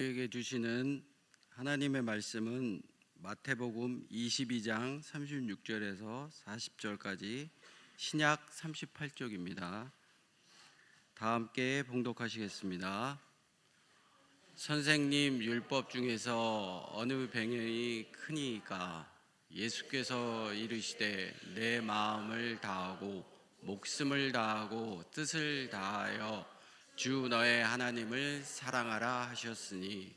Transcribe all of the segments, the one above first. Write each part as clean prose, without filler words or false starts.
우리에게 주시는 하나님의 말씀은 마태복음 22장 36절에서 40절까지 신약 38쪽입니다. 다 함께 봉독하시겠습니다. 선생님, 율법 중에서 어느 병행이 크니까? 예수께서 이르시되 내 마음을 다하고 목숨을 다하고 뜻을 다하여 주 너의 하나님을 사랑하라 하셨으니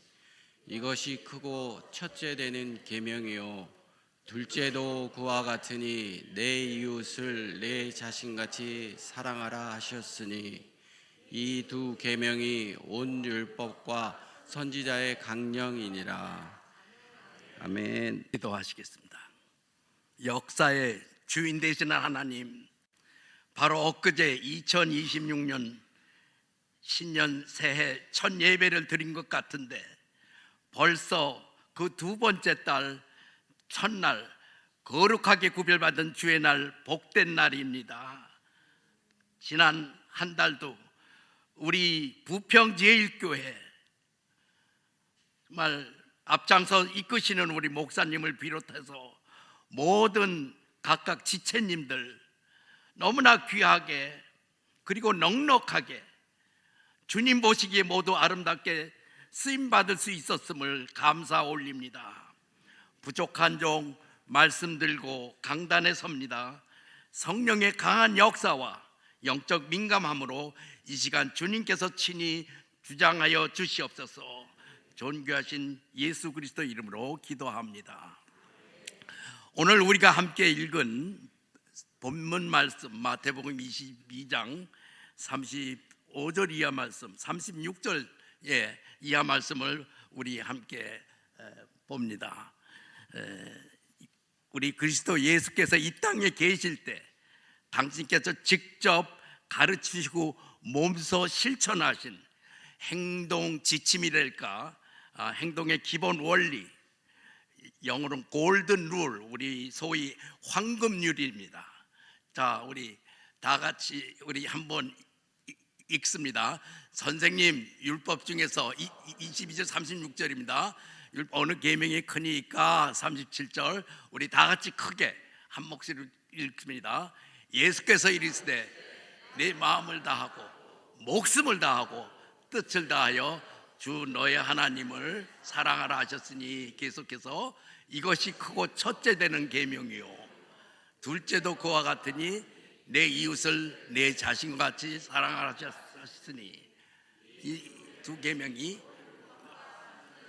이것이 크고 첫째 되는 계명이요 둘째도 그와 같으니 내 이웃을 내 자신같이 사랑하라 하셨으니 이 두 계명이 온 율법과 선지자의 강령이니라. 아멘. 기도하시겠습니다. 역사의 주인 되시는 하나님, 바로 엊그제 2026년 신년 새해 첫 예배를 드린 것 같은데 벌써 그 두 번째 달 첫날, 거룩하게 구별받은 주의 날, 복된 날입니다. 지난 한 달도 우리 부평제일교회 정말 앞장서 이끄시는 우리 목사님을 비롯해서 모든 각각 지체님들 너무나 귀하게 그리고 넉넉하게 주님 보시기에 모두 아름답게 쓰임받을 수 있었음을 감사 올립니다. 부족한 종 말씀 들고 강단에 섭니다. 성령의 강한 역사와 영적 민감함으로 이 시간 주님께서 친히 주장하여 주시옵소서. 존귀하신 예수 그리스도 이름으로 기도합니다. 오늘 우리가 함께 읽은 본문 말씀 마태복음 22장 35절 이하 말씀, 36절 이하 말씀을 우리 함께 봅니다. 우리 그리스도 예수께서 이 땅에 계실 때 당신께서 직접 가르치시고 몸소 실천하신 행동 지침이랄까, 행동의 기본 원리, 영어로는 골든 룰, 우리 소위 황금률입니다. 자, 우리 다 같이 우리 한번 읽습니다. 선생님, 율법 중에서 22절 36절입니다. 어느 계명이 크니까 37절, 우리 다 같이 크게 한 목소리로 읽습니다. 예수께서 이르시되 내 마음을 다하고 목숨을 다하고 뜻을 다하여 주 너의 하나님을 사랑하라 하셨으니, 계속해서 이것이 크고 첫째 되는 계명이요 둘째도 그와 같으니 내 이웃을 내 자신과 같이 사랑하라 하셨으니, 이 두 계명이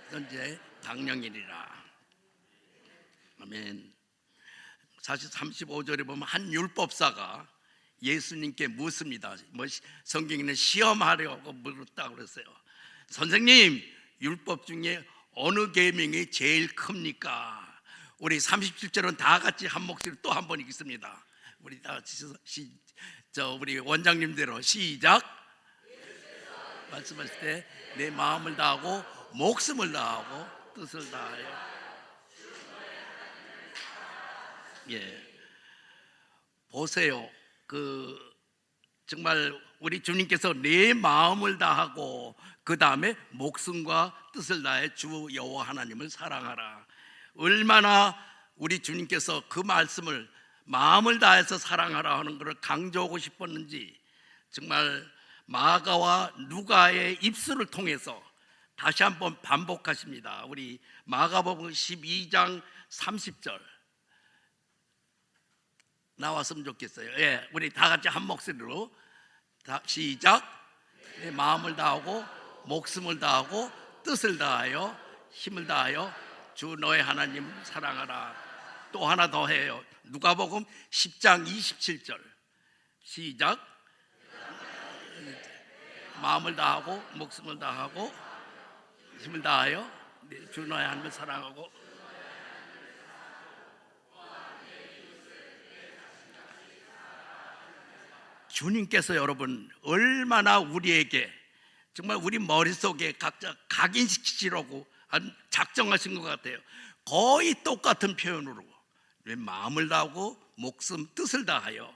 현재 강령이니라. 아멘. 사실 35절에 보면 한 율법사가 예수님께 묻습니다. 성경에는 시험하려고 물었다고 그랬어요. 선생님, 율법 중에 어느 계명이 제일 큽니까? 우리 37절은 다 같이 한 목소리로 또 한 번 읽습니다. 우리 다 같이 우리 원장님대로 시작. 말씀하실 때 내 마음을 다하고 목숨을 다하고 뜻을 다하여. 보세요. 정말 우리 주님께서 내 마음을 다하고 그 다음에 목숨과 뜻을 다해 주 여호와 하나님을 사랑하라. 얼마나 우리 주님께서 그 말씀을 마음을 다해서 사랑하라 하는 것을 강조하고 싶었는지, 정말 마가와 누가의 입술을 통해서 다시 한번 반복하십니다. 우리 마가복음 12장 30절 나왔으면 좋겠어요. 우리 다 같이 한 목소리로 시작. 내 마음을 다하고 목숨을 다하고 뜻을 다하여 힘을 다하여 주 너의 하나님 사랑하라. 또 하나 더 해요. 누가복음 10장 27절 시작. 마음을 다하고 목숨을 다하고 힘을 다하여 주 너의 하나님을 사랑하고. 주님께서 여러분 얼마나 우리에게 정말 우리 머릿속에 각자 각인시키시려고 작정하신 것 같아요. 거의 똑같은 표현으로 내 마음을 다하고 목숨 뜻을 다하여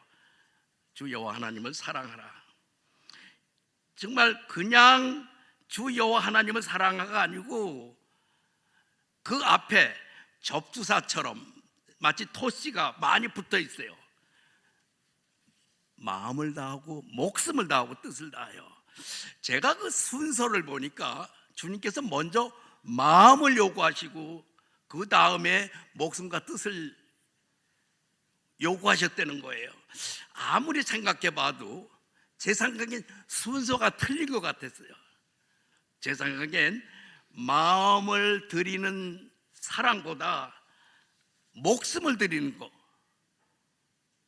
주 여호와 하나님을 사랑하라. 정말 그냥 주 여호와 하나님을 사랑하가 아니고 그 앞에 접두사처럼 마치 토씨가 많이 붙어 있어요. 마음을 다하고 목숨을 다하고 뜻을 다하여. 제가 그 순서를 보니까 주님께서 먼저 마음을 요구하시고 그 다음에 목숨과 뜻을 요구하셨다는 거예요. 아무리 생각해 봐도 제 생각엔 순서가 틀린 것 같았어요. 제 생각엔 마음을 드리는 사랑보다 목숨을 드리는 거,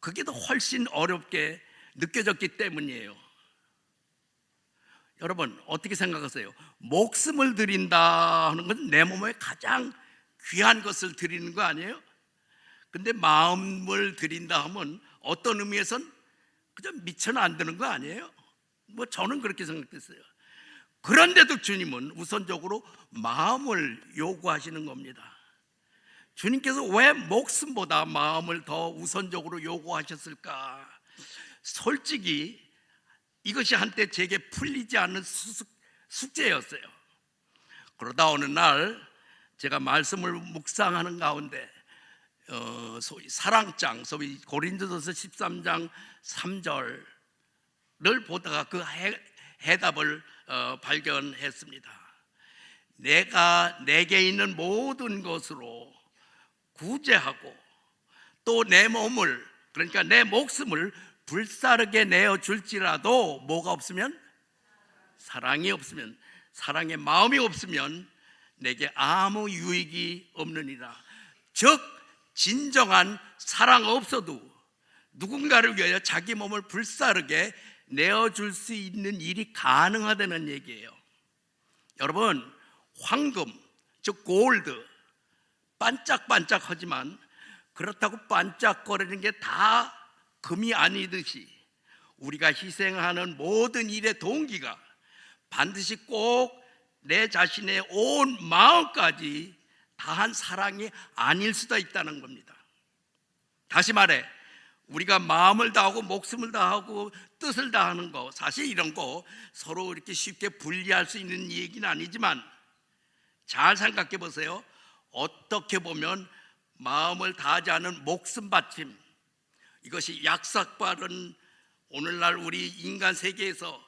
그게 더 훨씬 어렵게 느껴졌기 때문이에요. 여러분 어떻게 생각하세요? 목숨을 드린다 하는 건 내 몸에 가장 귀한 것을 드리는 거 아니에요? 근데 마음을 드린다 하면 어떤 의미에선 그냥 미쳐는 안 되는 거 아니에요? 뭐 저는 그렇게 생각했어요. 그런데도 주님은 우선적으로 마음을 요구하시는 겁니다. 주님께서 왜 목숨보다 마음을 더 우선적으로 요구하셨을까? 솔직히 이것이 한때 제게 풀리지 않는 숙제였어요. 그러다 어느 날 제가 말씀을 묵상하는 가운데 소위 사랑장, 소위 고린도전서 13장 3절을 보다가 그 해답을 발견했습니다. 내가 내게 있는 모든 것으로 구제하고 또 내 몸을, 그러니까 내 목숨을 불사르게 내어줄지라도 뭐가 없으면? 사랑이 없으면, 사랑의 마음이 없으면 내게 아무 유익이 없느니라. 즉 진정한 사랑 없어도 누군가를 위하여 자기 몸을 불사르게 내어줄 수 있는 일이 가능하다는 얘기예요. 여러분 황금, 즉 골드, 반짝반짝하지만 그렇다고 반짝거리는 게 다 금이 아니듯이 우리가 희생하는 모든 일의 동기가 반드시 꼭 내 자신의 온 마음까지 다한 사랑이 아닐 수도 있다는 겁니다. 다시 말해 우리가 마음을 다하고 목숨을 다하고 뜻을 다하는 거, 사실 이런 거 서로 이렇게 쉽게 분리할 수 있는 얘기는 아니지만 잘 생각해 보세요. 어떻게 보면 마음을 다하지 않은 목숨 바침, 이것이 약삭빠른 오늘날 우리 인간 세계에서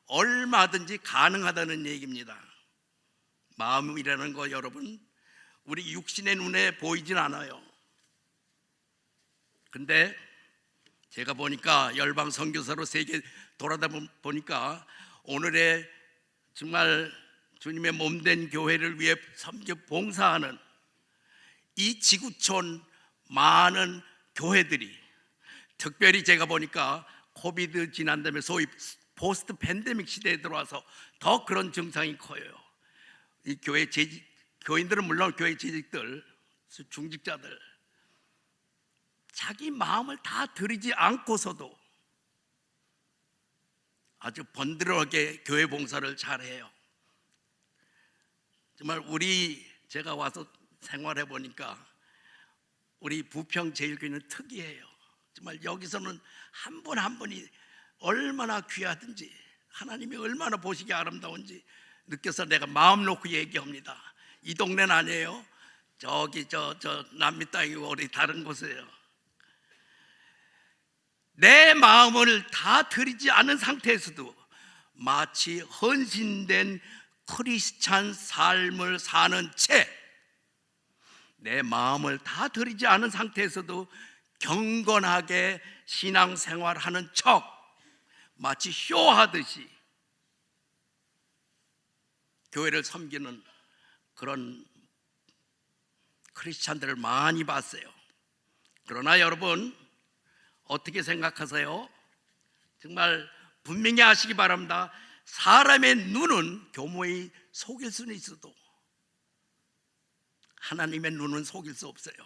얼마든지 가능하다는 얘기입니다. 마음이라는 거 여러분 우리 육신의 눈에 보이진 않아요. 근데 제가 보니까 열방 선교사로 세계 돌아다 보니까 오늘의 정말 주님의 몸된 교회를 위해 섬겨 봉사하는 이 지구촌 많은 교회들이, 특별히 제가 보니까 코비드 지난 다음에 소위 포스트 팬데믹 시대에 들어와서 더 그런 증상이 커요. 이 교회 교인들은 물론 교회 재직들, 중직자들 자기 마음을 다 드리지 않고서도 아주 번들어하게 교회 봉사를 잘해요. 정말 제가 와서 생활해 보니까 우리 부평 제일교회는 특이해요. 정말 여기서는 한 분 한 분이 얼마나 귀하든지 하나님이 얼마나 보시기 아름다운지 느껴서 내가 마음 놓고 얘기합니다. 이 동네는 아니에요. 저기 저 남미 땅이고 우리 다른 곳이에요. 내 마음을 다 드리지 않은 상태에서도 마치 헌신된 크리스찬 삶을 사는 채 내 마음을 다 드리지 않은 상태에서도 경건하게 신앙생활하는 척 마치 쇼하듯이 교회를 섬기는 그런 크리스찬들을 많이 봤어요. 그러나 여러분 어떻게 생각하세요? 정말 분명히 아시기 바랍니다. 사람의 눈은 교모히 속일 수는 있어도 하나님의 눈은 속일 수 없어요.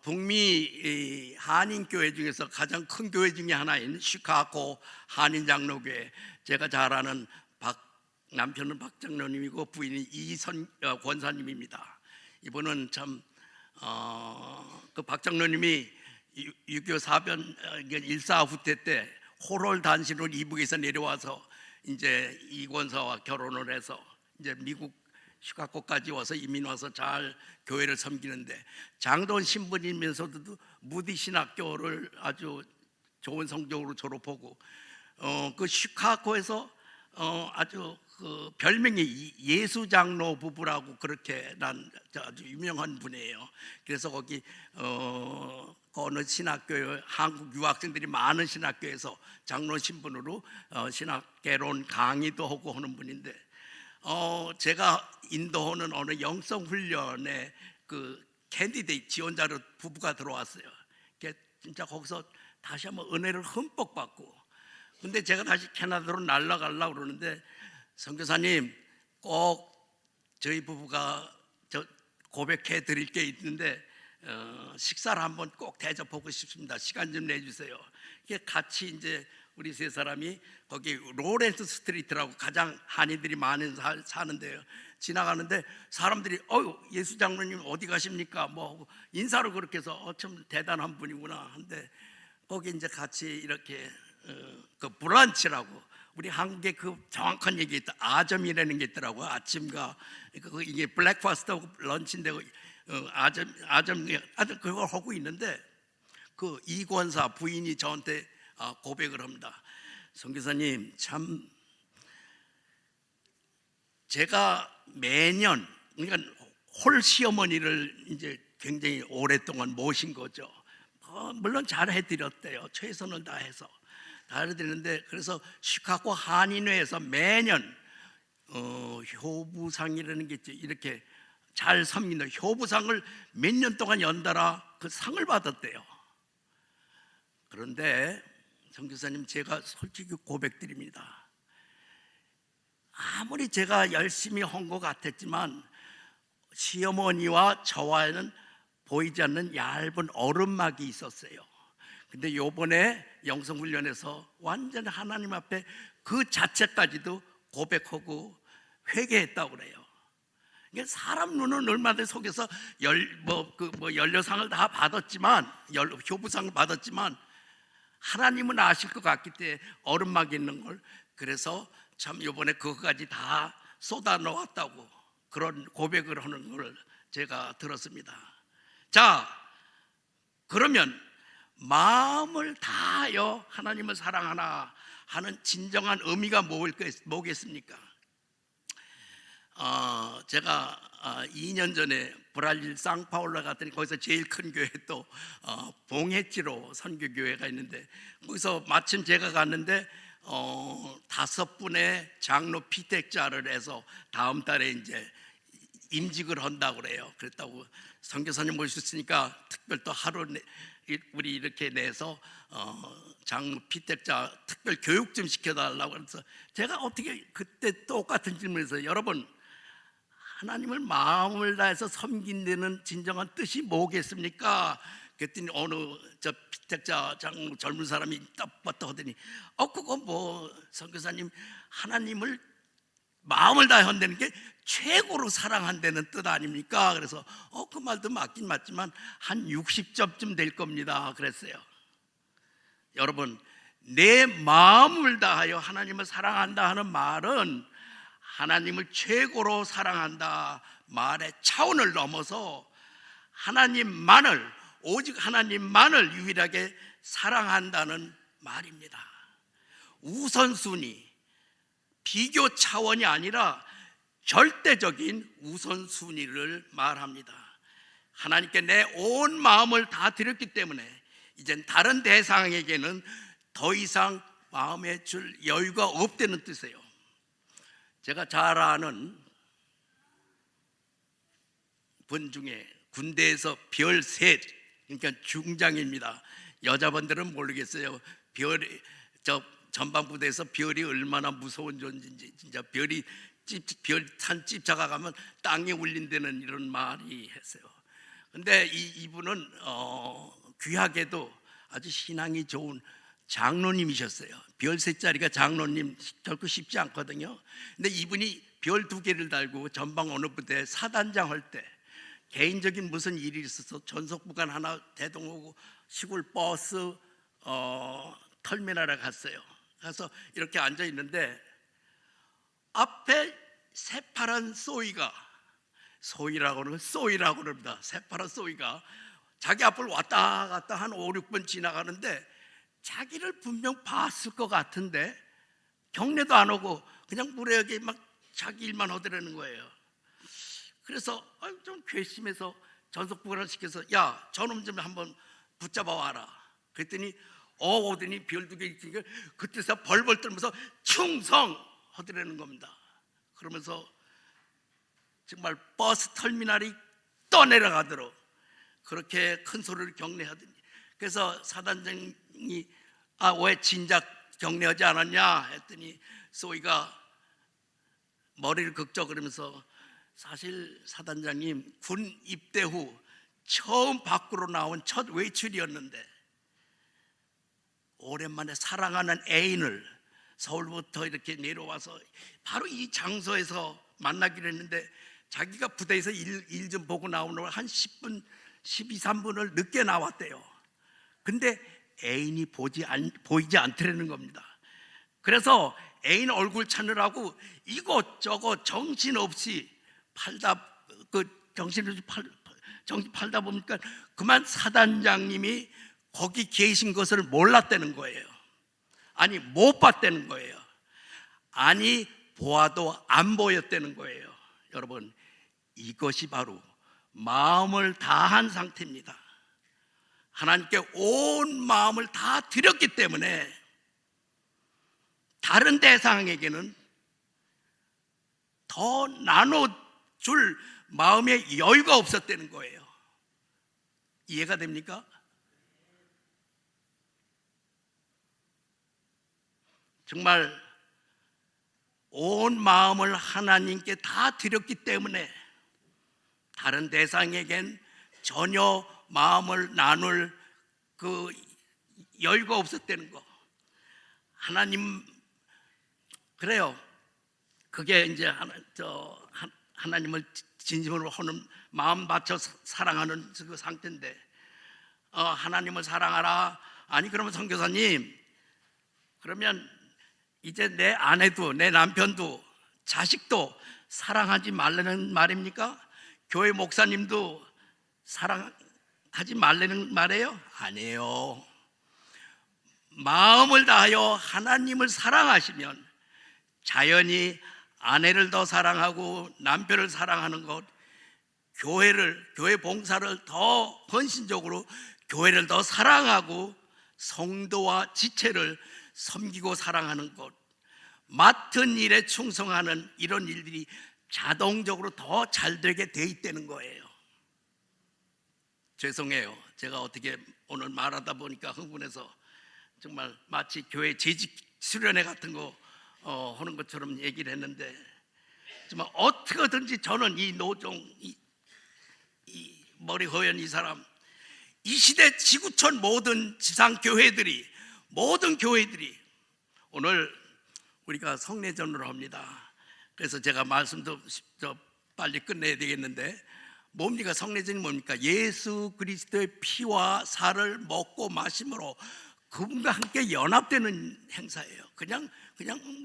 북미 한인교회 중에서 가장 큰 교회 중에 하나인 시카고 한인장로교회, 제가 잘 아는 남편은 박장로님이고 부인이 이선 권사님입니다. 이분은 참 그 박장로님이 6.25 사변 일사후퇴 때 호롤 단신으로 이북에서 내려와서 이제 이권사와 결혼을 해서 이제 미국 시카고까지 와서 이민 와서 잘 교회를 섬기는데, 장로원 신분이면서도 무디 신학교를 아주 좋은 성적으로 졸업하고 그 시카고에서 아주 그 별명이 예수장로 부부라고 그렇게 난 아주 유명한 분이에요. 그래서 거기 어느 신학교에 한국 유학생들이 많은 신학교에서 장로 신분으로 신학개론 강의도 하고 하는 분인데, 제가 인도하는 어느 영성 훈련에 그 캔디데이트 지원자로 부부가 들어왔어요. 진짜 거기서 다시 한번 은혜를 흠뻑 받고, 근데 제가 다시 캐나다로 날아가려고 그러는데, 선교사님 꼭 저희 부부가 저 고백해 드릴 게 있는데 식사를 한번 꼭 대접하고 싶습니다. 시간 좀 내주세요. 이게 같이 이제 우리 세 사람이 거기 로렌스 스트리트라고 가장 한인들이 많이 사는데요. 지나가는데 사람들이 예수 장로님 어디 가십니까? 뭐 인사를 그렇게 해서 참 대단한 분이구나 한데, 거기 이제 같이 이렇게 그 브런치라고, 우리 한국에 그 정확한 얘기 있다. 아점이라는 게 있더라고. 아침과 이게 블랙파스트하고 런치인데 아점 그걸 하고 있는데, 그 이권사 부인이 저한테 고백을 합니다. 선교사님, 참 제가 매년, 그러니까 홀 시어머니를 이제 굉장히 오랫동안 모신 거죠. 물론 잘 해드렸대요. 최선을 다해서 다 해드리는데, 그래서 시카고 한인회에서 매년 효부상이라는 게 있죠. 이렇게 잘 섬기는 효부상을 몇 년 동안 연달아 그 상을 받았대요. 그런데 선교사님, 제가 솔직히 고백드립니다. 아무리 제가 열심히 한 것 같았지만 시어머니와 저와는 보이지 않는 얇은 얼음막이 있었어요. 근데 요번에 영성훈련에서 완전 하나님 앞에 그 자체까지도 고백하고 회개했다고 그래요. 사람 눈은 얼마든지 속여서 연료상을 다 받았지만, 효부상을 받았지만 하나님은 아실 것 같기 때문에 얼음막이 있는 걸, 그래서 참 요번에 그것까지 다 쏟아 놓았다고 그런 고백을 하는 걸 제가 들었습니다. 자, 그러면 마음을 다하여 하나님을 사랑하나 하는 진정한 의미가 뭐겠습니까? 제가 2년 전에 브라질 상파울로 갔더니 거기서 제일 큰 교회 또 봉해지로 선교교회가 있는데, 거기서 마침 제가 갔는데 5분의 장로 피택자를 해서 다음 달에 이제 임직을 한다고 그래요. 그랬다고 선교사님 모셨으니까 특별 또 하루 우리 이렇게 내서 장로 피택자 특별 교육 좀 시켜달라고 해서, 제가 어떻게 그때 똑같은 질문에서, 여러분 하나님을 마음을 다해서 섬긴다는 진정한 뜻이 뭐겠습니까? 그랬더니 어느 저 피택자 장로 젊은 사람이 딱 하더니 그거 뭐 선교사님, 하나님을 마음을 다해 한다는 게 최고로 사랑한다는 뜻 아닙니까? 그래서 그 말도 맞긴 맞지만 한 60점쯤 될 겁니다 그랬어요. 여러분, 내 마음을 다하여 하나님을 사랑한다 하는 말은 하나님을 최고로 사랑한다 말의 차원을 넘어서 하나님만을, 오직 하나님만을 유일하게 사랑한다는 말입니다. 우선순위, 비교 차원이 아니라 절대적인 우선순위를 말합니다. 하나님께 내 온 마음을 다 드렸기 때문에 이젠 다른 대상에게는 더 이상 마음에 줄 여유가 없다는 뜻이에요. 제가 잘 아는 분 중에 군대에서 별 셋, 그러니까 중장입니다. 여자분들은 모르겠어요. 전방부대에서 별이 얼마나 무서운 존재인지. 진짜 별이 산 집차가 가면 땅에 울린다는 이런 말이 했어요. 근데 이분은 귀하게도 아주 신앙이 좋은 장로님이셨어요. 별 셋짜리가 장로님 결코 쉽지 않거든요. 근데 이분이 별 2개를 달고 전방 어느 부대 사단장 할 때 개인적인 무슨 일이 있어서 전속부관 하나 대동하고 시골 버스 터미널에 갔어요. 가서 이렇게 앉아 있는데 앞에 새파란 소이라고 그럽니다. 새파란 소이가 자기 앞을 왔다 갔다 한 5, 6번 지나가는데 자기를 분명 봤을 것 같은데 경례도 안 오고 그냥 무례하게 막 자기 일만 하더라는 거예요. 그래서 좀 괘씸해서 전속부관을 시켜서 야, 저놈 좀 한번 붙잡아 와라. 그랬더니 오더니 별두개 있으니까 그때서 벌벌 떨면서 충성 하더라는 겁니다. 그러면서 정말 버스 터미널이 떠내려가도록 그렇게 큰 소리를 경례하더니, 그래서 사단장이 왜 진작 경례하지 않았냐 했더니 소이가 머리를 긁적거리면서 사실 사단장님, 군 입대 후 처음 밖으로 나온 첫 외출이었는데 오랜만에 사랑하는 애인을 서울부터 이렇게 내려와서 바로 이 장소에서 만나기로 했는데 자기가 부대에서 일 좀 보고 나오는 한 10분, 12, 3분을 늦게 나왔대요. 근데 애인이 보이지 않더라는 겁니다. 그래서 애인 얼굴 찾느라고 이것저것 정신없이 정신 팔다 보니까 그만 사단장님이 거기 계신 것을 몰랐다는 거예요. 아니, 못 봤다는 거예요. 아니, 보아도 안 보였다는 거예요. 여러분, 이것이 바로 마음을 다한 상태입니다. 하나님께 온 마음을 다 드렸기 때문에 다른 대상에게는 더 나눠줄 마음의 여유가 없었다는 거예요. 이해가 됩니까? 정말 온 마음을 하나님께 다 드렸기 때문에 다른 대상에겐 전혀 마음을 나눌 그 여유가 없었다는 거. 하나님, 그래요. 그게 이제 하나님을 진심으로 하는 마음 맞춰 사랑하는 그 상태인데, 하나님을 사랑하라. 아니, 그러면 선교사님, 그러면 이제 내 아내도 내 남편도 자식도 사랑하지 말라는 말입니까? 교회 목사님도 사랑하지 말라는 말이에요? 아니에요. 마음을 다하여 하나님을 사랑하시면 자연히 아내를 더 사랑하고 남편을 사랑하는 것, 교회 봉사를 더 헌신적으로 교회를 더 사랑하고 성도와 지체를 섬기고 사랑하는 것, 맡은 일에 충성하는 이런 일들이 자동적으로 더 잘 되게 돼 있다는 거예요. 죄송해요. 제가 어떻게 오늘 말하다 보니까 흥분해서 정말 마치 교회 재직 수련회 같은 거 하는 것처럼 얘기를 했는데, 정말 어떻게든지 저는 이 노종, 이 머리 허연 이 사람, 이 시대 지구촌 모든 교회들이 오늘 우리가 성례전으로 합니다. 그래서 제가 말씀도 빨리 끝내야 되겠는데, 뭡니까? 성례전이 뭡니까? 예수 그리스도의 피와 살을 먹고 마심으로 그분과 함께 연합되는 행사예요. 그냥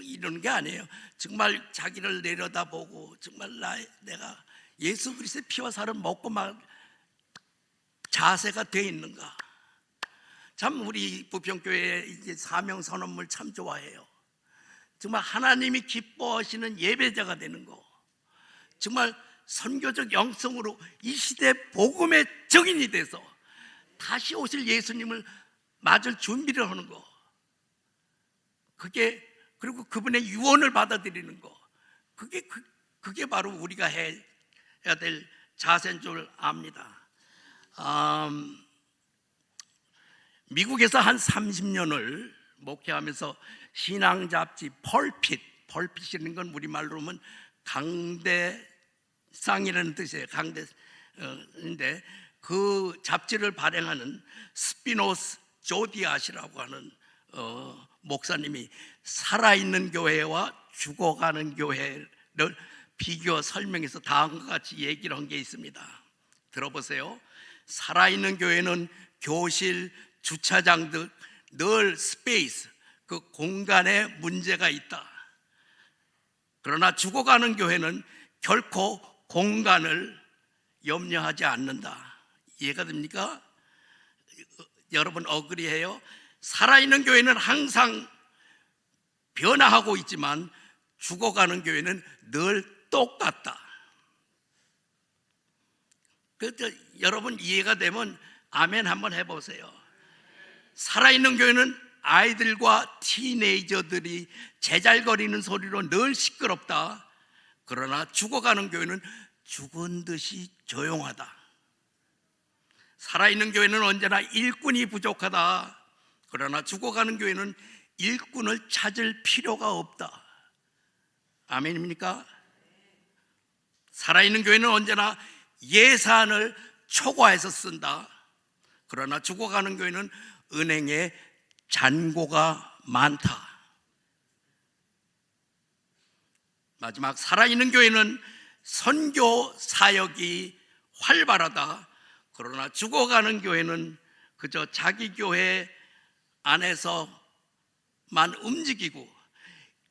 이러는 게 아니에요. 정말 자기를 내려다보고 정말 내가 예수 그리스도의 피와 살을 먹고 말 자세가 돼 있는가? 참 우리 부평교회 이제 사명 선언물 참 좋아해요. 정말 하나님이 기뻐하시는 예배자가 되는 거, 정말 선교적 영성으로 이 시대 복음의 증인이 돼서 다시 오실 예수님을 맞을 준비를 하는 거, 그리고 그분의 유언을 받아들이는 거, 그게 바로 우리가 해야 될 자세인 줄 압니다. 미국에서 한 30년을 목회하면서 신앙 잡지 펄핏이라는 건 우리말로 하면 강대상이라는 뜻이에요. 강대인데 그 잡지를 발행하는 스피노스 조디앗이라고 하는 목사님이 살아있는 교회와 죽어가는 교회를 비교 설명해서 다음과 같이 얘기를 한 게 있습니다. 들어보세요. 살아있는 교회는 교실, 주차장 등 늘 스페이스, 그 공간에 문제가 있다. 그러나 죽어가는 교회는 결코 공간을 염려하지 않는다. 이해가 됩니까? 여러분 어그리해요? 살아있는 교회는 항상 변화하고 있지만 죽어가는 교회는 늘 똑같다. 여러분 이해가 되면 아멘 한번 해보세요. 살아있는 교회는 아이들과 티네이저들이 제잘거리는 소리로 늘 시끄럽다. 그러나 죽어가는 교회는 죽은 듯이 조용하다. 살아있는 교회는 언제나 일꾼이 부족하다. 그러나 죽어가는 교회는 일꾼을 찾을 필요가 없다. 아멘입니까? 살아있는 교회는 언제나 예산을 초과해서 쓴다. 그러나 죽어가는 교회는 은행에 잔고가 많다. 마지막, 살아있는 교회는 선교 사역이 활발하다. 그러나 죽어가는 교회는 그저 자기 교회 안에서만 움직이고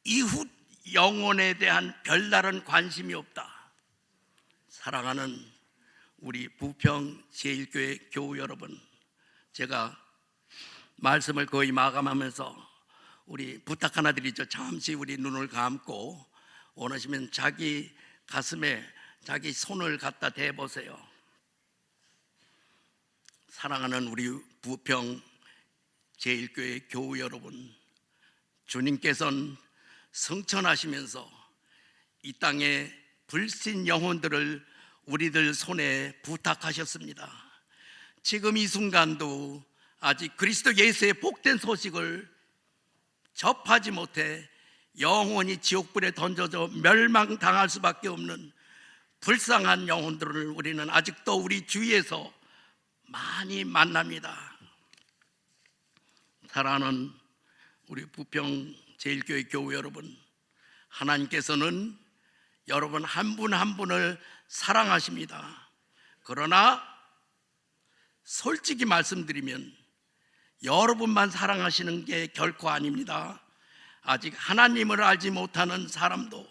이웃 영혼에 대한 별다른 관심이 없다. 사랑하는 우리 부평 제1교회 교우 여러분, 제가 말씀을 거의 마감하면서 우리 부탁 하나 드리죠. 잠시 우리 눈을 감고 원하시면 자기 가슴에 자기 손을 갖다 대보세요. 사랑하는 우리 부평 제1교회 교우 여러분, 주님께서는 성천하시면서 이 땅에 불신 영혼들을 우리들 손에 부탁하셨습니다. 지금 이 순간도 아직 그리스도 예수의 복된 소식을 접하지 못해 영원히 지옥불에 던져져 멸망당할 수밖에 없는 불쌍한 영혼들을 우리는 아직도 우리 주위에서 많이 만납니다. 사랑하는 우리 부평 제1교회 교우 여러분, 하나님께서는 여러분 한 분 한 분을 사랑하십니다. 그러나 솔직히 말씀드리면 여러분만 사랑하시는 게 결코 아닙니다. 아직 하나님을 알지 못하는 사람도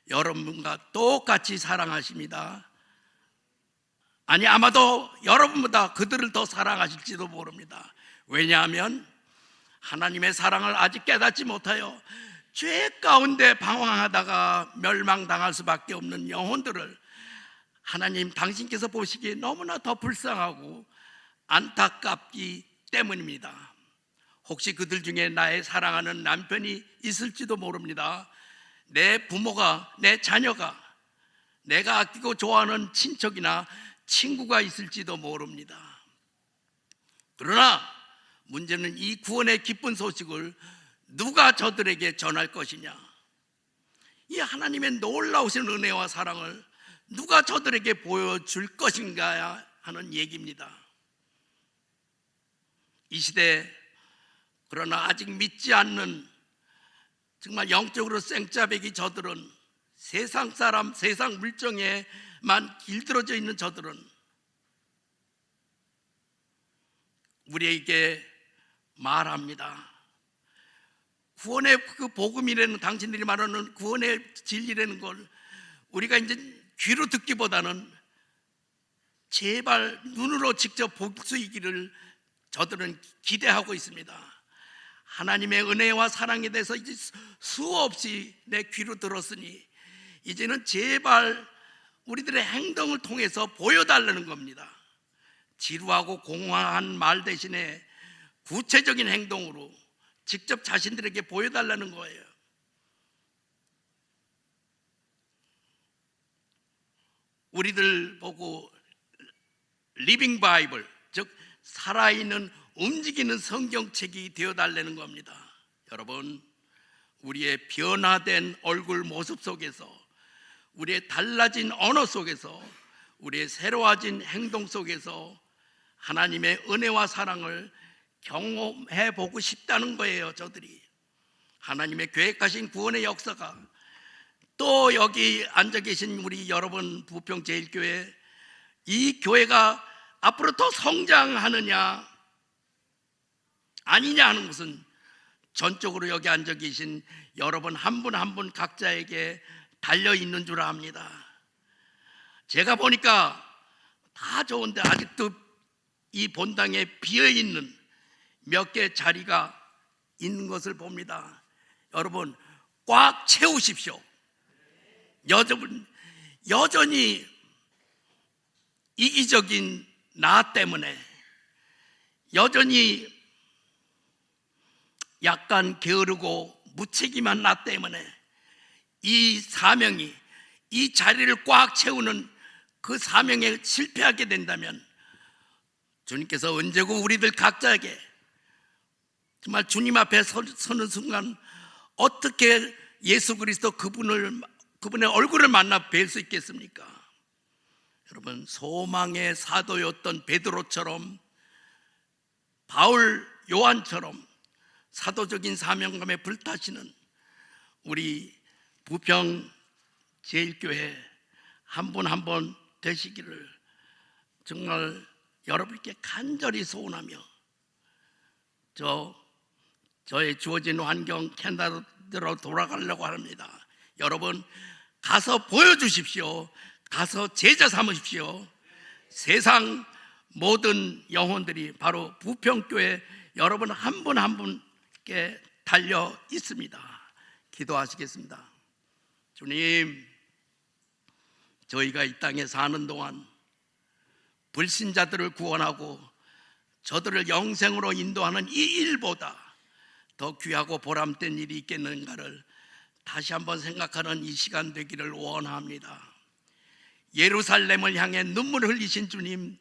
여러분과 똑같이 사랑하십니다. 아니, 아마도 여러분보다 그들을 더 사랑하실지도 모릅니다. 왜냐하면 하나님의 사랑을 아직 깨닫지 못하여 죄 가운데 방황하다가 멸망당할 수밖에 없는 영혼들을 하나님 당신께서 보시기에 너무나 더 불쌍하고 안타깝기 때문입니다. 혹시 그들 중에 나의 사랑하는 남편이 있을지도 모릅니다. 내 부모가, 내 자녀가, 내가 아끼고 좋아하는 친척이나 친구가 있을지도 모릅니다. 그러나 문제는 이 구원의 기쁜 소식을 누가 저들에게 전할 것이냐? 이 하나님의 놀라우신 은혜와 사랑을 누가 저들에게 보여줄 것인가 하는 얘기입니다. 이 시대, 그러나 아직 믿지 않는 정말 영적으로 생짜배기 저들은, 세상 사람, 세상 물정에만 길들어져 있는 저들은 우리에게 말합니다. 구원의 그 복음이라는, 당신들이 말하는 구원의 진리라는 걸 우리가 이제 귀로 듣기보다는 제발 눈으로 직접 볼 수 있기를 저들은 기대하고 있습니다. 하나님의 은혜와 사랑에 대해서 이제 수없이 내 귀로 들었으니 이제는 제발 우리들의 행동을 통해서 보여달라는 겁니다. 지루하고 공허한 말 대신에 구체적인 행동으로 직접 자신들에게 보여달라는 거예요. 우리들 보고 리빙 바이블, 즉 살아있는 움직이는 성경책이 되어달라는 겁니다. 여러분, 우리의 변화된 얼굴 모습 속에서, 우리의 달라진 언어 속에서, 우리의 새로워진 행동 속에서 하나님의 은혜와 사랑을 경험해 보고 싶다는 거예요. 저들이 하나님의 계획하신 구원의 역사가, 또 여기 앉아 계신 우리 여러분 부평 제1교회, 이 교회가 앞으로 더 성장하느냐 아니냐 하는 것은 전적으로 여기 앉아 계신 여러분 한 분 한 분 각자에게 달려 있는 줄 압니다. 제가 보니까 다 좋은데 아직도 이 본당에 비어 있는 몇 개 자리가 있는 것을 봅니다. 여러분 꽉 채우십시오. 여전히 이기적인 나 때문에, 여전히 약간 게으르고 무책임한 나 때문에 이 사명이, 이 자리를 꽉 채우는 그 사명에 실패하게 된다면 주님께서 언제고 우리들 각자에게 정말 주님 앞에 서는 순간 어떻게 예수 그리스도 그분의 얼굴을 만나 뵐 수 있겠습니까? 여러분, 소망의 사도였던 베드로처럼, 바울, 요한처럼 사도적인 사명감에 불타시는 우리 부평 제1교회 한 분 한 분 되시기를 정말 여러분께 간절히 소원하며, 저의 주어진 환경 캐나다로 돌아가려고 합니다. 여러분 가서 보여주십시오. 가서 제자 삼으십시오. 세상 모든 영혼들이 바로 부평교회 여러분 한 분 한 분께 달려 있습니다. 기도하시겠습니다. 주님, 저희가 이 땅에 사는 동안 불신자들을 구원하고 저들을 영생으로 인도하는 이 일보다 더 귀하고 보람된 일이 있겠는가를 다시 한번 생각하는 이 시간 되기를 원합니다. 예루살렘을 향해 눈물을 흘리신 주님,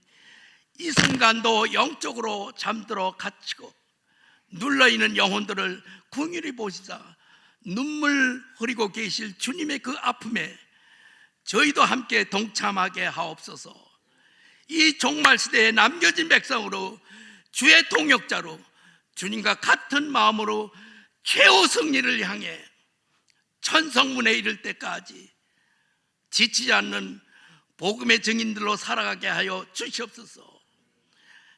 이 순간도 영적으로 잠들어 갇히고 눌러있는 영혼들을 긍휼히 보시사 눈물 흐리고 계실 주님의 그 아픔에 저희도 함께 동참하게 하옵소서. 이 종말 시대에 남겨진 백성으로, 주의 동역자로, 주님과 같은 마음으로 최후 승리를 향해 천성문에 이를 때까지 지치지 않는 복음의 증인들로 살아가게 하여 주시옵소서.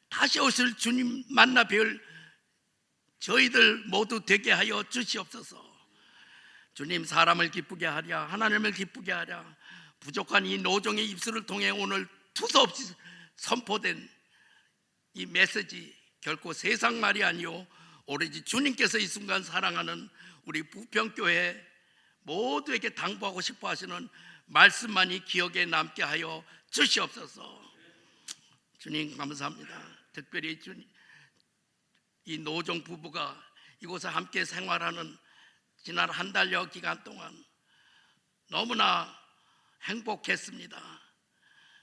다시 오실 주님 만나 뵐 저희들 모두 되게 하여 주시옵소서. 주님, 사람을 기쁘게 하랴, 하나님을 기쁘게 하랴, 부족한 이 노종의 입술을 통해 오늘 투서없이 선포된 이 메시지 결코 세상 말이 아니요 오로지 주님께서 이 순간 사랑하는 우리 부평교회 모두에게 당부하고 싶어 하시는 말씀만이 기억에 남게 하여 주시옵소서. 주님 감사합니다. 특별히 이 노종 부부가 이곳에 함께 생활하는 지난 한 달여 기간 동안 너무나 행복했습니다.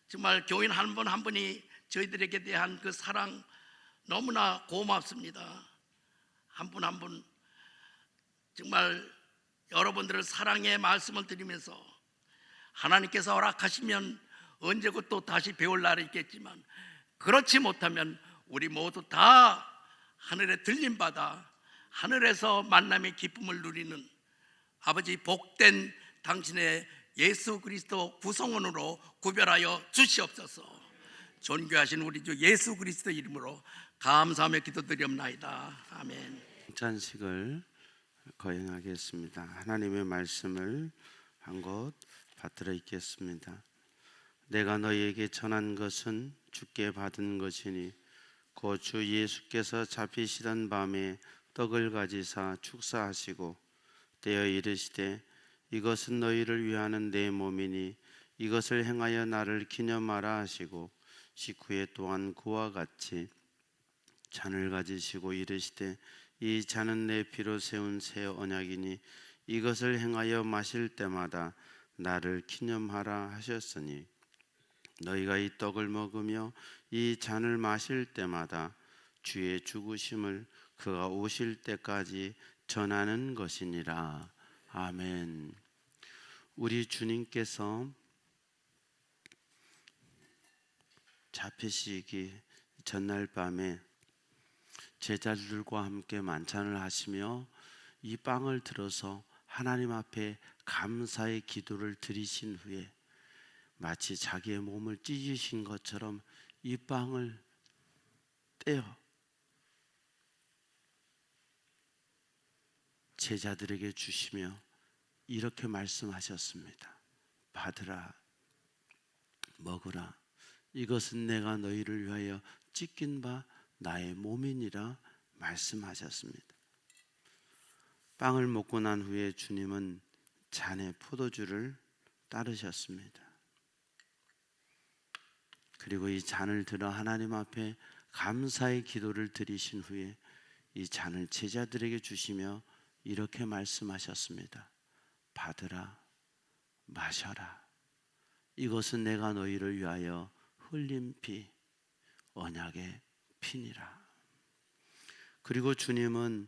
정말 교인 한 분 한 분이 저희들에게 대한 그 사랑 너무나 고맙습니다. 한 분 한 분 정말 여러분들을 사랑의 말씀을 드리면서 하나님께서 허락하시면 언제고 또 다시 배울 날이 있겠지만, 그렇지 못하면 우리 모두 다 하늘에 들림받아 하늘에서 만남의 기쁨을 누리는 아버지 복된 당신의 예수 그리스도 구성원으로 구별하여 주시옵소서. 존귀하신 우리 주 예수 그리스도 이름으로 감사하며 기도드리옵나이다. 아멘. 찬식을 거행하겠습니다. 하나님의 말씀을 한 곳 받들어 읽겠습니다. 내가 너희에게 전한 것은 주께 받은 것이니 곧 주 예수께서 잡히시던 밤에 떡을 가지사 축사하시고 떼어 이르시되 이것은 너희를 위하는 내 몸이니 이것을 행하여 나를 기념하라 하시고 식후에 또한 그와 같이 잔을 가지시고 이르시되 이 잔은 내 피로 세운 새 언약이니 이것을 행하여 마실 때마다 나를 기념하라 하셨으니 너희가 이 떡을 먹으며 이 잔을 마실 때마다 주의 죽으심을 그가 오실 때까지 전하는 것이니라. 아멘. 우리 주님께서 잡히시기 전날 밤에 제자들과 함께 만찬을 하시며 이 빵을 들어서 하나님 앞에 감사의 기도를 드리신 후에 마치 자기의 몸을 찢으신 것처럼 이 빵을 떼어 제자들에게 주시며 이렇게 말씀하셨습니다. 받으라, 먹으라. 이것은 내가 너희를 위하여 찢긴 바 나의 몸이니라 말씀하셨습니다. 빵을 먹고 난 후에 주님은 잔에 포도주를 따르셨습니다. 그리고 이 잔을 들어 하나님 앞에 감사의 기도를 드리신 후에 이 잔을 제자들에게 주시며 이렇게 말씀하셨습니다. 받으라, 마셔라. 이것은 내가 너희를 위하여 흘린 피, 언약의 피니라. 그리고 주님은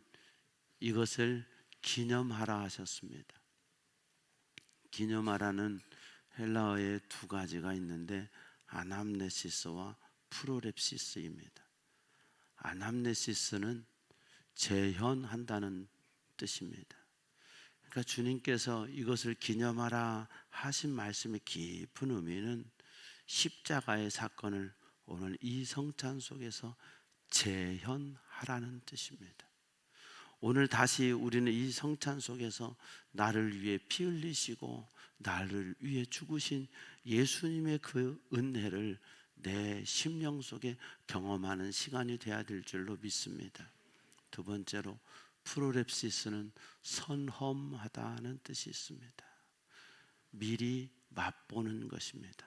이것을 기념하라 하셨습니다. 기념하라는 헬라어에 두 가지가 있는데 아남네시스와 프로렙시스입니다. 아남네시스는 재현한다는 뜻입니다. 그러니까 주님께서 이것을 기념하라 하신 말씀의 깊은 의미는 십자가의 사건을 오늘 이 성찬 속에서 재현하라는 뜻입니다. 오늘 다시 우리는 이 성찬 속에서 나를 위해 피 흘리시고 나를 위해 죽으신 예수님의 그 은혜를 내 심령 속에 경험하는 시간이 되어야 될 줄로 믿습니다. 두 번째로 프로렙시스는 선험하다는 뜻이 있습니다. 미리 맛보는 것입니다.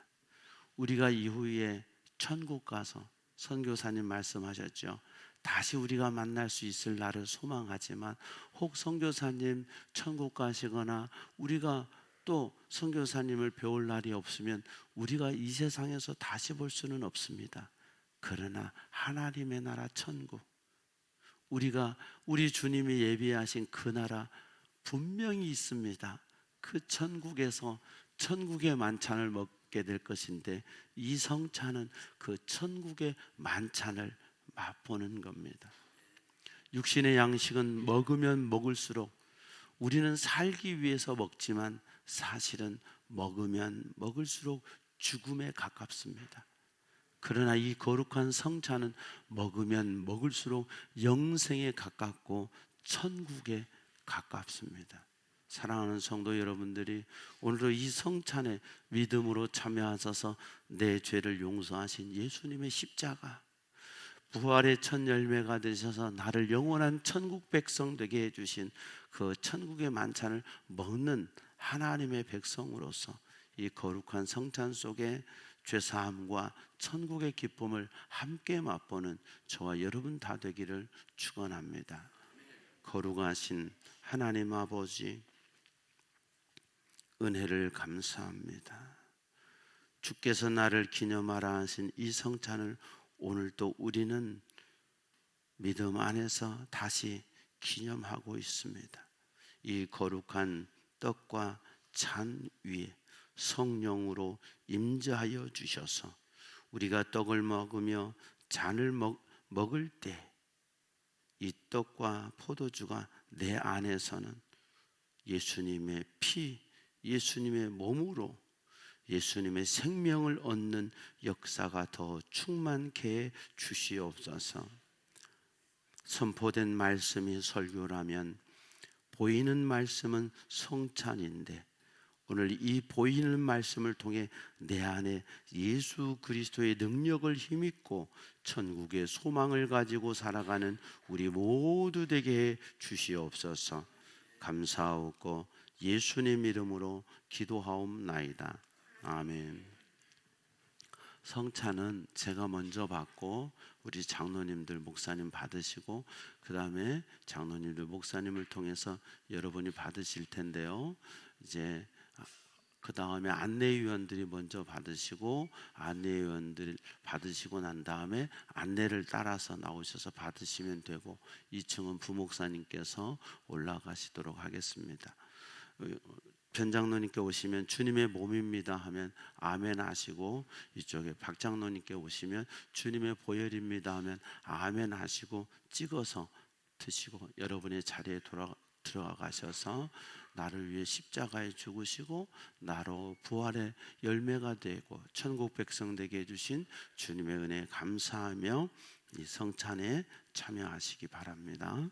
우리가 이후에 천국 가서 선교사님 말씀하셨죠. 다시 우리가 만날 수 있을 날을 소망하지만 혹 선교사님 천국 가시거나 우리가 또 선교사님을 배울 날이 없으면 우리가 이 세상에서 다시 볼 수는 없습니다. 그러나 하나님의 나라 천국, 우리 주님이 예비하신 그 나라 분명히 있습니다. 그 천국에서 천국의 만찬을 먹게 될 것인데 이 성찬은 그 천국의 만찬을 맛보는 겁니다. 육신의 양식은 먹으면 먹을수록 우리는 살기 위해서 먹지만 사실은 먹으면 먹을수록 죽음에 가깝습니다. 그러나 이 거룩한 성찬은 먹으면 먹을수록 영생에 가깝고 천국에 가깝습니다. 사랑하는 성도 여러분들이 오늘도 이 성찬에 믿음으로 참여하셔서 내 죄를 용서하신 예수님의 십자가, 부활의 첫 열매가 되셔서 나를 영원한 천국 백성 되게 해주신 그 천국의 만찬을 먹는 하나님의 백성으로서 이 거룩한 성찬 속에 죄사함과 천국의 기쁨을 함께 맛보는 저와 여러분 다 되기를 축원합니다. 거룩하신 하나님 아버지, 은혜를 감사합니다. 주께서 나를 기념하라 하신 이 성찬을 오늘 또 우리는 믿음 안에서 다시 기념하고 있습니다. 이 거룩한 떡과 잔 위에 성령으로 임재하여 주셔서 우리가 떡을 먹으며 잔을 먹을 때 이 떡과 포도주가 내 안에서는 예수님의 피, 예수님의 몸으로 예수님의 생명을 얻는 역사가 더 충만케 해 주시옵소서. 선포된 말씀이 설교라면 보이는 말씀은 성찬인데 오늘 이 보이는 말씀을 통해 내 안에 예수 그리스도의 능력을 힘입고 천국의 소망을 가지고 살아가는 우리 모두 되게 해 주시옵소서. 감사하고 예수님 이름으로 기도하옵나이다. 아멘. 성찬은 제가 먼저 받고 우리 장로님들, 목사님 받으시고 그 다음에 장로님들, 목사님을 통해서 여러분이 받으실 텐데요. 이제 그 다음에 안내위원들이 먼저 받으시고 안내위원들 받으시고 난 다음에 안내를 따라서 나오셔서 받으시면 되고 2층은 부목사님께서 올라가시도록 하겠습니다. 변장로님께 오시면 주님의 몸입니다 하면 아멘 하시고, 이쪽에 박장로님께 오시면 주님의 보혈입니다 하면 아멘 하시고 찍어서 드시고 여러분의 자리에 들어가셔서 나를 위해 십자가에 죽으시고 나로 부활의 열매가 되고 천국 백성 되게 해주신 주님의 은혜에 감사하며 이 성찬에 참여하시기 바랍니다.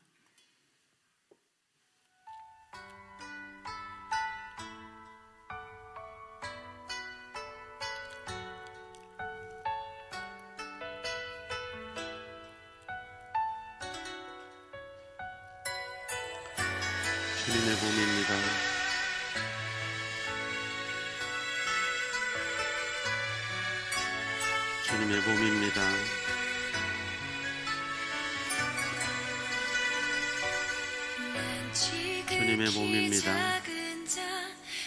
주님의 봄입니다. 주님의 봄입니다. 주님의 봄입니다.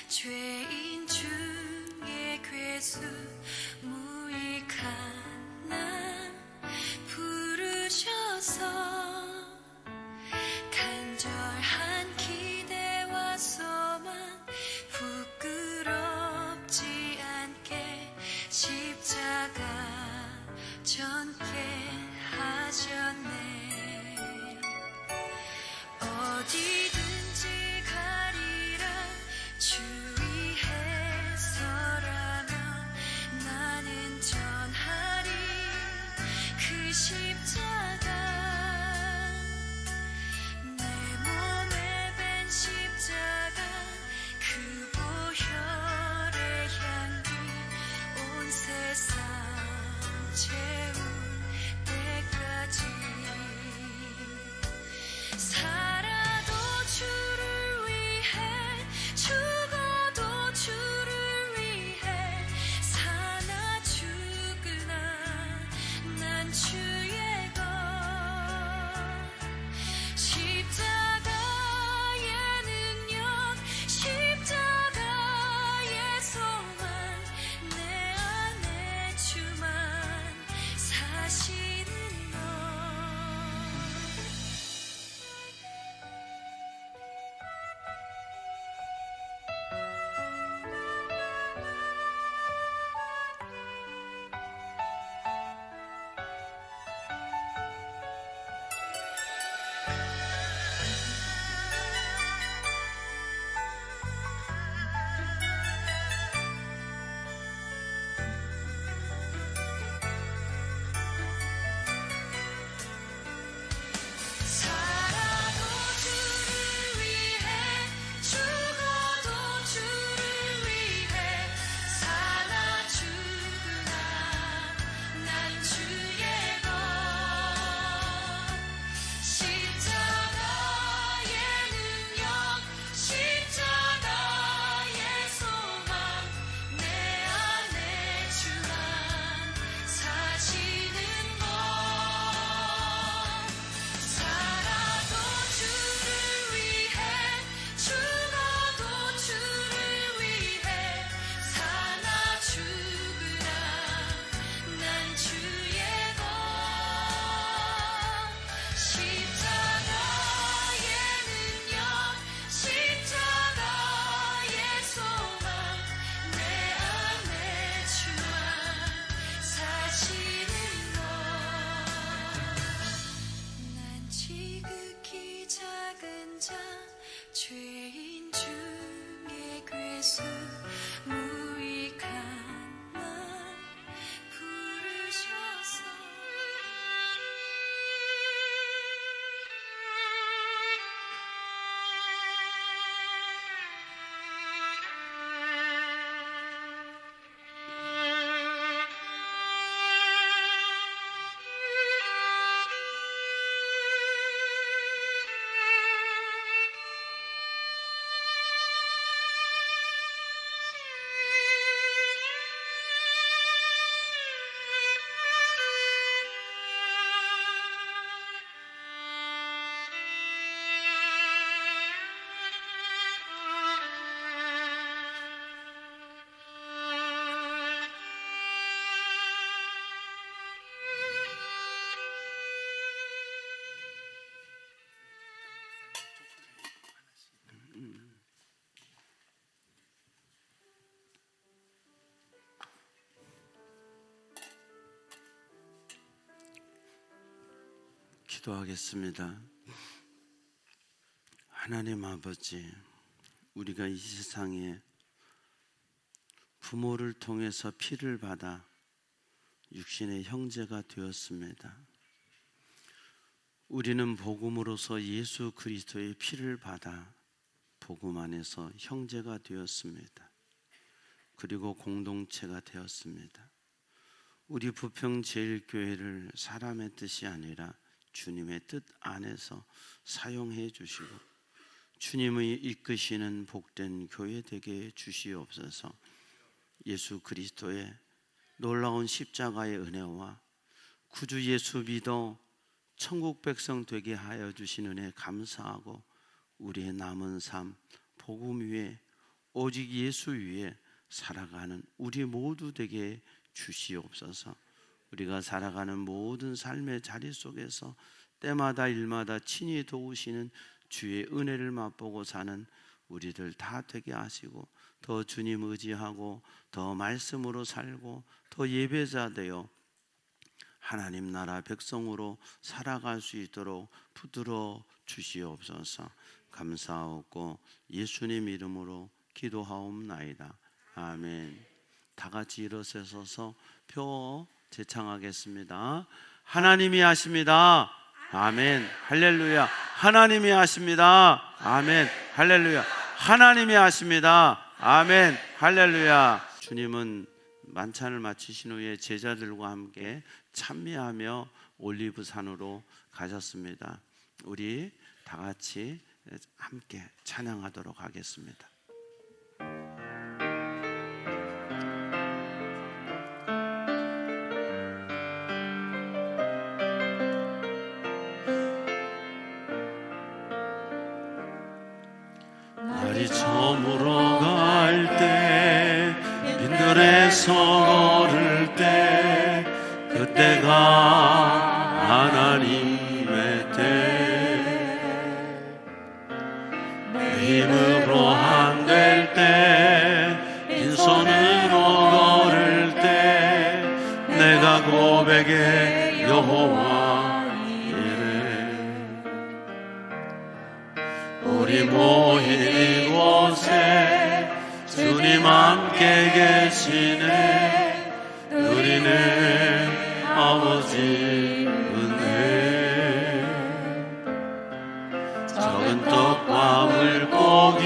죄인 중에 괴수 무익한 나 부르셔서 간절한 기대와 소망 부끄럽지 않게 십자가 전게 하셨네. 어디든지 가리라 주 위에 서라면 나는 전하리 그 십자가. 내 몸에 밴 십자가 그 보혈의 향기 온 세상 채울 때까지 살아도 주를 위해 죽어도 주를 위해 사나 죽으나 난 주의 것. 십자가의 능력 십자가의 소망 내 안에 주만 사시는 것. 살아도 주를 위해 죽어도 주를 위해 사나 죽으나 난 주의 것. 십자가의 능력 십자가의 소망 내 안에 주만 사시는 것. 살아도 주를 위해 죽어도 주를 위해 사나 죽으나 난 주의 것. 십자가의 능력 십자가의 소망 내 안에 주만 사시는 것. 난 지극히 작은 자 죄인 중에 괴수 무익한 나 부르셔서 기도하겠습니다. 하나님 아버지, 우리가 이 세상에 부모를 통해서 피를 받아 육신의 형제가 되었습니다. 우리는 복음으로서 예수 그리스도의 피를 받아 복음 안에서 형제가 되었습니다. 그리고 공동체가 되었습니다. 우리 부평제일교회를 사람의 뜻이 아니라 주님의 뜻 안에서 사용해 주시고 주님의 이끄시는 복된 교회 되게 주시옵소서. 예수 그리스도의 놀라운 십자가의 은혜와 구주 예수 믿어 천국 백성 되게 하여 주신 은혜 감사하고, 우리의 남은 삶 복음 위에 오직 예수 위에 살아가는 우리 모두 되게 주시옵소서. 우리가 살아가는 모든 삶의 자리 속에서 때마다 일마다 친히 도우시는 주의 은혜를 맛보고 사는 우리들 다 되게 하시고, 더 주님 의지하고 더 말씀으로 살고 더 예배자 되어 하나님 나라 백성으로 살아갈 수 있도록 붙들어 주시옵소서. 감사하고 예수님 이름으로 기도하옵나이다. 아멘. 다 같이 일어서서 표 제창하겠습니다. 하나님이 하십니다. 아멘. 할렐루야. 하나님이 하십니다. 아멘. 할렐루야. 하나님이 하십니다. 아멘. 할렐루야. 주님은 만찬을 마치신 후에 제자들과 함께 찬미하며 올리브산으로 가셨습니다. 우리 다 같이 함께 찬양하도록 하겠습니다. 날이 저물어 갈 때, 빈들에서 걸을 때, 그때가 하나님의 때. 내 힘으로 안 될 때, 빈손으로 걸을 때, 내가 고백해 여호와 이래. 우리 모인 이곳에 주님 함께 계시네. 누리네 아버지 은혜. 적은 떡과 물고기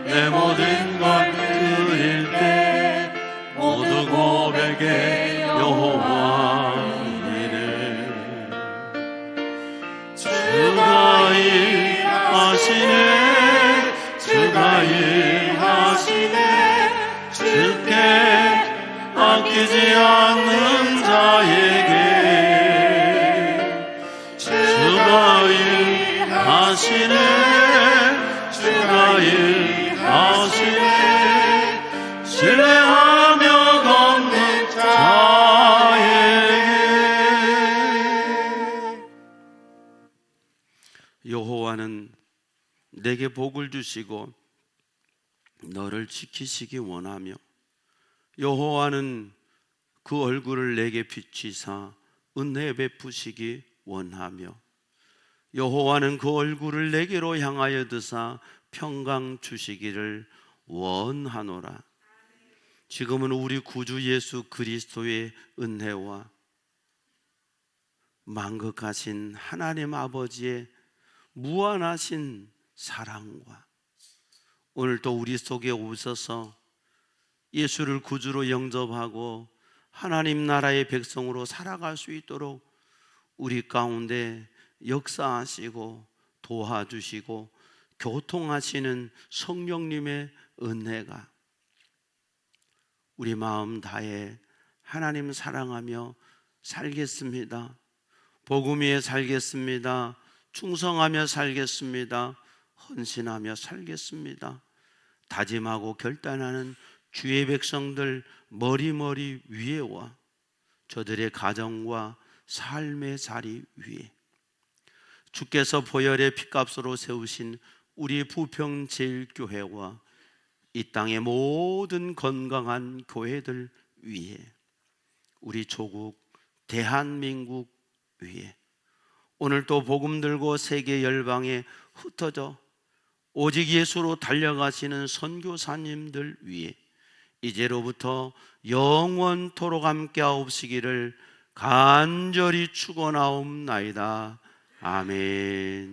내 모든 걸 드릴 때, 모두 고백해 여호와 이래. 주가 일하시네, 주가 일하시네. 주께 아끼지 않는 자에게 주가 일하시네, 주가 일하시네. 신뢰하며 걷는 자에게. 여호와는 내게 복을 주시고 너를 지키시기 원하며, 여호와는 그 얼굴을 내게 비치사 은혜 베푸시기 원하며, 여호와는 그 얼굴을 내게로 향하여 드사 평강 주시기를 원하노라. 지금은 우리 구주 예수 그리스도의 은혜와 만극하신 하나님 아버지의 무한하신 사랑과 오늘도 우리 속에 오셔서 예수를 구주로 영접하고 하나님 나라의 백성으로 살아갈 수 있도록 우리 가운데 역사하시고 도와주시고 교통하시는 성령님의 은혜가 우리 마음 다해 하나님 사랑하며 살겠습니다. 복음 위에 살겠습니다. 충성하며 살겠습니다. 헌신하며 살겠습니다. 다짐하고 결단하는 주의 백성들 머리머리 위에와 저들의 가정과 삶의 자리 위에 주께서 보혈의 피값으로 세우신 우리 부평제일교회와 이 땅의 모든 건강한 교회들 위에, 우리 조국 대한민국 위에, 오늘 또 복음 들고 세계 열방에 흩어져 오직 예수로 달려가시는 선교사님들 위에 이제로부터 영원토록 함께하옵시기를 간절히 축원하옵나이다. 아멘.